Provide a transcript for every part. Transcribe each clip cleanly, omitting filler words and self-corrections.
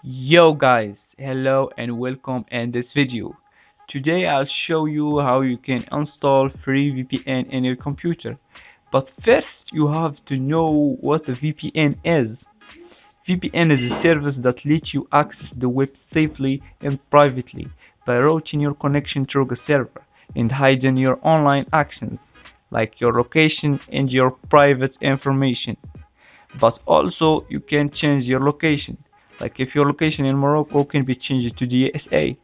Yo guys, hello and welcome in this video. Today I'll show you how you can install free VPN in your computer. But first you have to know what a VPN is. VPN is a service that lets you access the web safely and privately by routing your connection through a server and hiding your online actions like your location and your private information. But also you can change your location, like if your location in Morocco can be changed to the USA.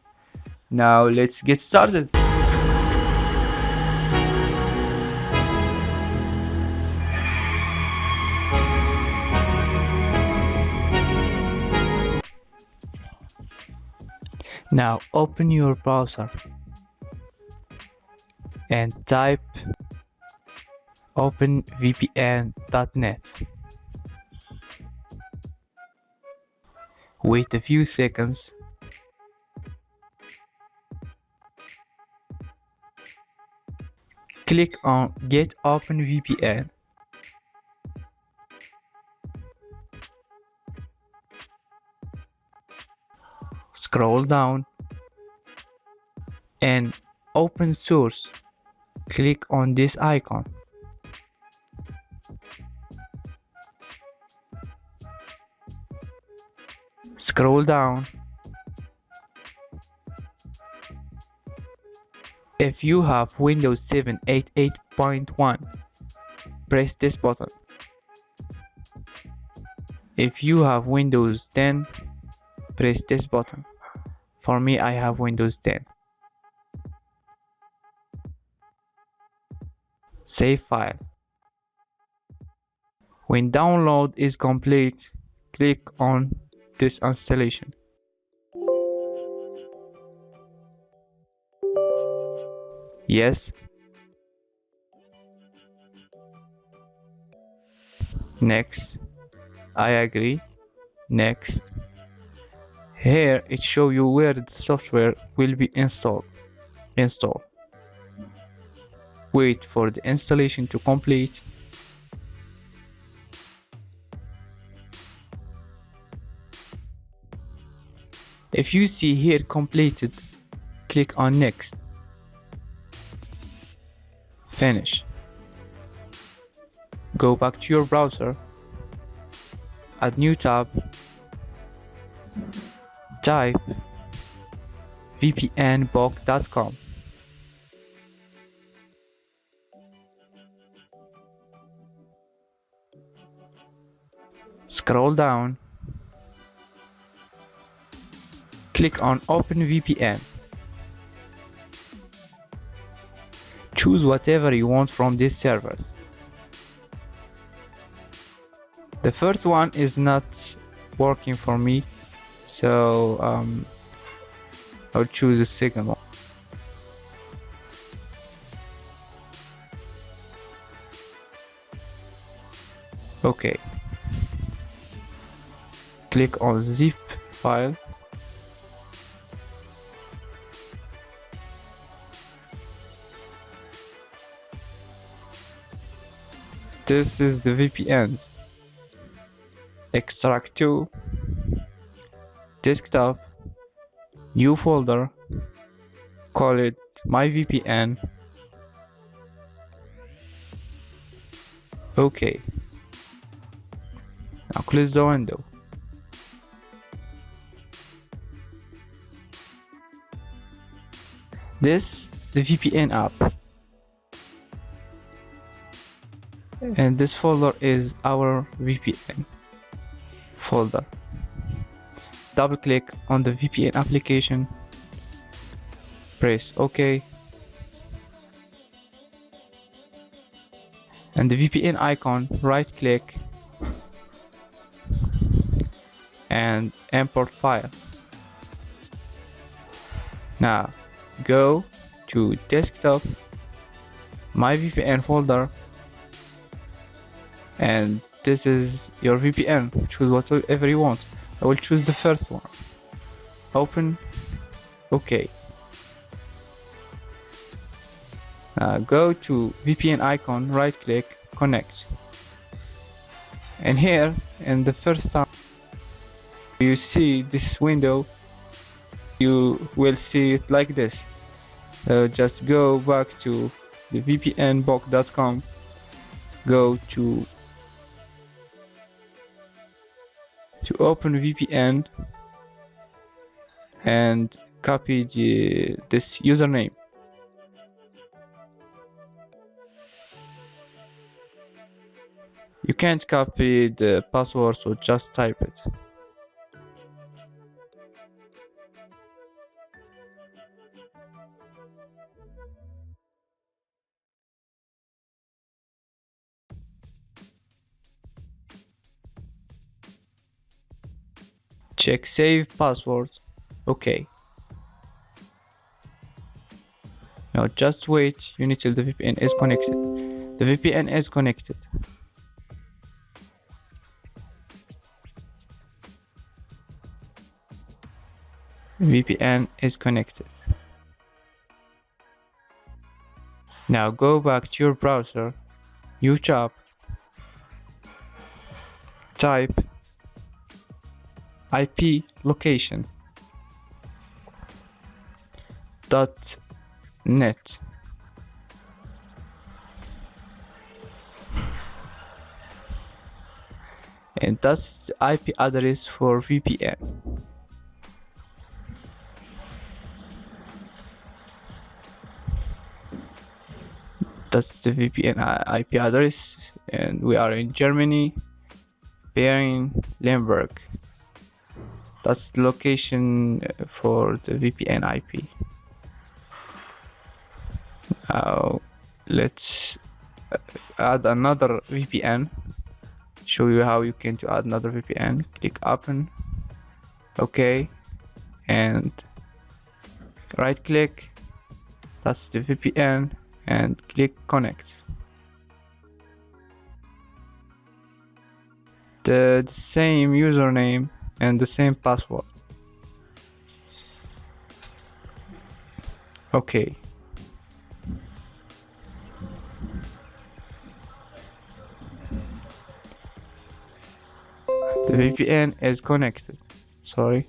Now let's get started. Now open your browser and type openvpn.net. Wait a few seconds. Click on Get OpenVPN. Scroll down and Open Source. Click on this icon. Scroll down. If you have Windows 7 8.8.1, press this button. If you have Windows 10, press this button. For me, I have Windows 10. Save file. When download is complete, click on this installation. Yes. Next. I agree. Next. Here it shows you where the software will be installed. Install. Wait for the installation to complete. If you see here completed, click on next. Finish. Go back to your browser. Add new tab. Type vpnbox.com. Scroll down. Click on OpenVPN. Choose whatever you want from this server. The first one is not working for me, so I'll choose the second one. Okay. Click on zip file. This is the VPN. Extract to desktop, new folder, call it my VPN. Okay. Now close the window. This the VPN app. And this folder is our VPN folder. Double click on the VPN application, press OK, and the VPN icon, right click and import file. Now go to desktop, my VPN folder, and this is your VPN. Choose whatever you want. I will choose the first one. Open. OK. Go to VPN icon, right click, connect. And here in the first tab, You see this window, you will see it like this. Just go back to the vpnbox.com, go to open VPN and copy this username. You can't copy the password, so just type it. Check save password. Okay. Now just wait until the VPN is connected. The VPN is connected. VPN is connected. Now go back to your browser, new tab, type IP location .net. And that's the IP address for VPN. That's the VPN IP address, and we are in Germany, Berlin, Lemberg. That's the location for the VPN IP. Now let's add another VPN. Show you how you can add another VPN. Click open, okay, and right click, that's the VPN, and click connect. The same username and the same password. Okay. The VPN is connected. Sorry.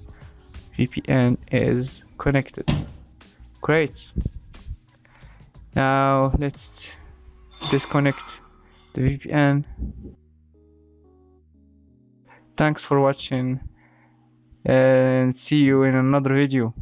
VPN is connected. Great. Now let's disconnect the VPN. Thanks for watching and see you in another video.